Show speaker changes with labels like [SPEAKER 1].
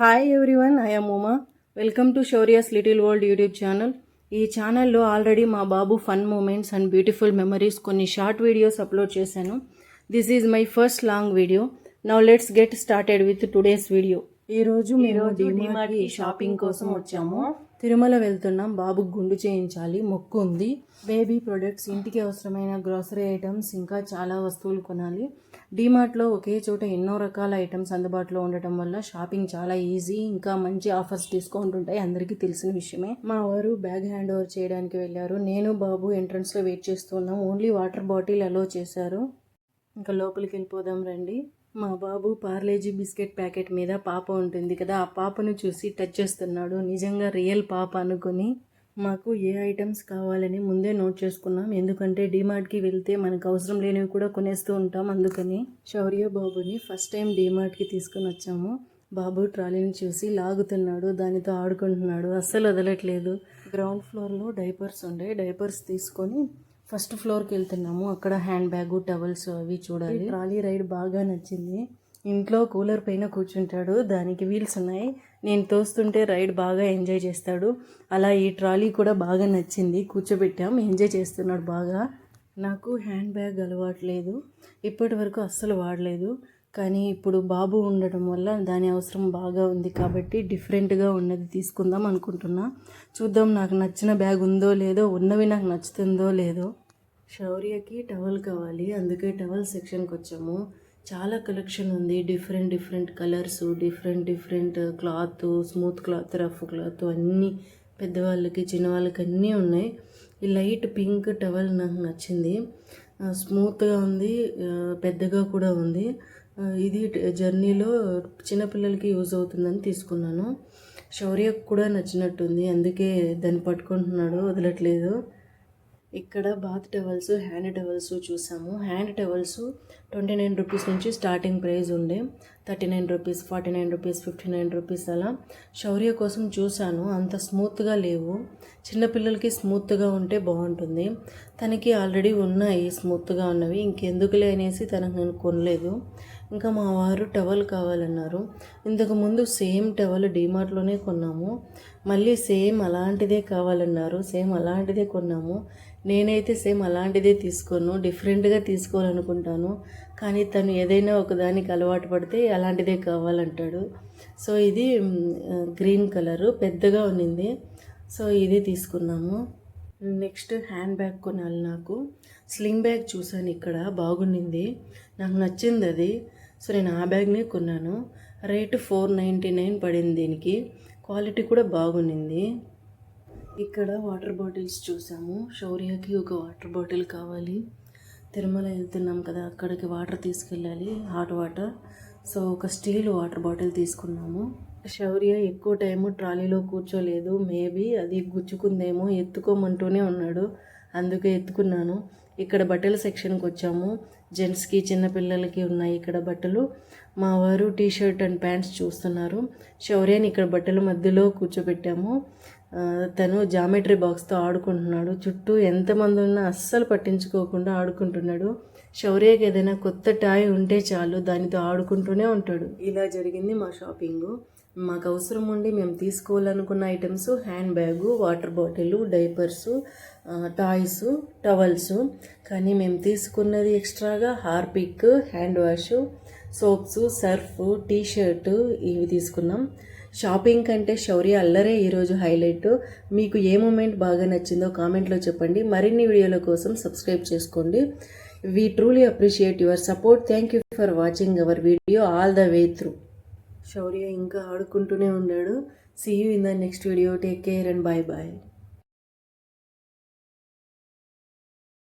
[SPEAKER 1] Hi everyone, I am Uma. Welcome to Shaurya's little world YouTube channel. ఈ ఛానల్లో already మా బాబు fun moments and beautiful memories కొన్ని short videos upload చేశాను. This is my first long video. Now let's get started with today's video. ఈరోజు మేము డిమార్ట్కి shopping కోసం వచ్చాము. తిరుమల వెళ్తున్నాం. బాబుకు గుండు చేయించాలి, మొక్కు ఉంది. బేబీ ప్రొడక్ట్స్, ఇంటికి అవసరమైన గ్రాసరీ ఐటమ్స్, ఇంకా చాలా వస్తువులు కొనాలి. డిమార్ట్లో ఒకే చోట ఎన్నో రకాల ఐటమ్స్ అందుబాటులో ఉండటం వల్ల షాపింగ్ చాలా ఈజీ. ఇంకా మంచి ఆఫర్స్, డిస్కౌంట్ ఉంటాయి, అందరికీ తెలిసిన విషయమే. మా వారు బ్యాగ్ హ్యాండ్ ఓవర్ చేయడానికి వెళ్ళారు. నేను బాబు ఎంట్రన్స్లో వెయిట్ చేస్తున్నాం. ఓన్లీ వాటర్ బాటిల్ అలో చేశారు. ఇంకా లోపలికి వెళ్ళిపోదాం రండి. మా బాబు పార్లేజీ బిస్కెట్ ప్యాకెట్ మీద పాప ఉంటుంది కదా, ఆ పాపను చూసి టచ్ చేస్తున్నాడు. నిజంగా రియల్ పాప అనుకుని మాకు ఏ ఐటమ్స్ కావాలని ముందే నోట్ చేసుకున్నాం. ఎందుకంటే డిమార్ట్కి వెళ్తే మనకు అవసరం లేనివి కూడా కొనేస్తూ ఉంటాం. అందుకని శౌర్య బాబుని ఫస్ట్ టైం డిమార్ట్కి తీసుకుని వచ్చాము. బాబు ట్రాలీని చూసి లాగుతున్నాడు, దానితో ఆడుకుంటున్నాడు, అస్సలు వదలట్లేదు. గ్రౌండ్ ఫ్లోర్లో డైపర్స్ ఉండే, డైపర్స్ తీసుకొని ఫస్ట్ ఫ్లోర్కి వెళ్తున్నాము. అక్కడ హ్యాండ్ బ్యాగు, టవల్స్ అవి చూడాలి. ట్రాలీ రైడ్ బాగా నచ్చింది. ఇంట్లో కూలర్ పైన కూర్చుంటాడు, దానికి వీల్స్ ఉన్నాయి. నేను తోస్తుంటే రైడ్ బాగా ఎంజాయ్ చేస్తాడు. అలా ఈ ట్రాలీ కూడా బాగా నచ్చింది, కూర్చోబెట్టాం, ఎంజాయ్ చేస్తున్నాడు బాగా. నాకు హ్యాండ్ బ్యాగ్ అలవాట్లేదు, ఇప్పటి వరకు అస్సలు వాడలేదు. కానీ ఇప్పుడు బాబు ఉండటం వల్ల దాని అవసరం బాగా ఉంది కాబట్టి డిఫరెంట్గా ఉన్నది తీసుకుందాం అనుకుంటున్నా. చూద్దాం నాకు నచ్చిన బ్యాగ్ ఉందో లేదో, ఉన్నవి నాకు నచ్చుతుందో లేదో. శౌర్యకి టవల్ కావాలి, అందుకే టవల్ సెక్షన్కి వచ్చాము. చాలా కలెక్షన్ ఉంది, different colours, different cloth, smooth cloth, rough cloth, అన్నీ పెద్దవాళ్ళకి చిన్నవాళ్ళకి అన్నీ ఉన్నాయి. ఈ లైట్ పింక్ టవల్ నాకు నచ్చింది. స్మూత్గా ఉంది, పెద్దగా కూడా ఉంది. ఇది జర్నీలో చిన్నపిల్లలకి యూజ్ అవుతుందని తీసుకున్నాను. శౌర్యకు కూడా నచ్చినట్టుంది, అందుకే దాన్ని పట్టుకుంటున్నాడు, వదలట్లేదు. ఇక్కడ బాత్ టవల్స్, హ్యాండ్ టవల్స్ చూసాము. హ్యాండ్ టవల్స్ 29 రూపీస్ నుంచి స్టార్టింగ్ ప్రైస్ ఉండే. 39 రూపీస్, 49 రూపీస్, 59 రూపీస్ అలా. శౌర్య కోసం చూశాను, అంత స్మూత్గా లేవు. చిన్నపిల్లలకి స్మూత్గా ఉంటే బాగుంటుంది. తనకి ఆల్రెడీ ఉన్నాయి స్మూత్గా ఉన్నవి, ఇంకెందుకులే అనేసి తనకు నేను కొనలేదు. ఇంకా మా వారు టవల్ కావాలన్నారు. ఇంతకుముందు సేమ్ టవల్ డిమార్ట్లోనే కొన్నాము, మళ్ళీ సేమ్ అలాంటిదే కావాలన్నారు, సేమ్ అలాంటిదే కొన్నాము. నేనైతే సేమ్ అలాంటిదే తీసుకోను, డిఫరెంట్గా తీసుకోవాలనుకుంటాను. కానీ తను ఏదైనా ఒకదానికి అలవాటు పడితే అలాంటిదే కావాలంటాడు. సో ఇది గ్రీన్ కలరు పెద్దగా ఉన్నింది, సో ఇది తీసుకున్నాము. నెక్స్ట్ హ్యాండ్ బ్యాగ్ కొనాలి. నాకు స్లింగ్ బ్యాగ్ చూసాను, ఇక్కడ బాగుండింది, నాకు నచ్చింది అది. సో నేను ఆ బ్యాగ్ని కొన్నాను. రేటు 499 పడింది దీనికి. క్వాలిటీ కూడా బాగుండింది. ఇక్కడ వాటర్ బాటిల్స్ చూసాము. శౌర్యకి ఒక వాటర్ బాటిల్ కావాలి. తిరుమల వెళ్తున్నాం కదా, అక్కడికి వాటర్ తీసుకెళ్ళాలి, హాట్ వాటర్. సో ఒక స్టీల్ వాటర్ బాటిల్ తీసుకున్నాము. శౌర్య ఎక్కువ టైము ట్రాలీలో కూర్చోలేదు, మేబీ అది గుచ్చుకుందేమో, ఎత్తుకోమంటూనే ఉన్నాడు, అందుకే ఎత్తుకున్నాను. ఇక్కడ బట్టల సెక్షన్కి వచ్చాము. జెంట్స్కి, చిన్నపిల్లలకి ఉన్నాయి ఇక్కడ బట్టలు. మా వారు టీషర్ట్ అండ్ ప్యాంట్స్ చూస్తున్నారు. శౌర్యని ఇక్కడ బట్టల మధ్యలో కూర్చోబెట్టాము. తను జామెట్రీ బాక్స్తో ఆడుకుంటున్నాడు. చుట్టూ ఎంతమంది ఉన్నా అస్సలు పట్టించుకోకుండా ఆడుకుంటున్నాడు. శౌర్యకి ఏదైనా కొత్త టాయ్ ఉంటే చాలు, దానితో ఆడుకుంటూనే ఉంటాడు. ఇలా జరిగింది మా షాపింగు. మాకు అవసరం ఉండి మేము తీసుకోవాలనుకున్న items hand bag, water bottle, diapers, toys, towels. కానీ మేము తీసుకున్నది ఎక్స్ట్రాగా Harpic, hand wash, soaps, Surf, t shirt ఇవి తీసుకున్నాం. షాపింగ్ కంటే శౌర్య అల్లరే ఈరోజు హైలైట్. మీకు ఏ మూమెంట్ బాగా నచ్చిందో కామెంట్లో చెప్పండి. మరిన్ని వీడియోల కోసం సబ్స్క్రైబ్ చేసుకోండి. We truly appreciate your support. Thank you for watching our video all the way through. Shaurya ఇంకా ఆడుకుంటూనే ఉన్నాడు. See you in the next video. Take care and bye bye.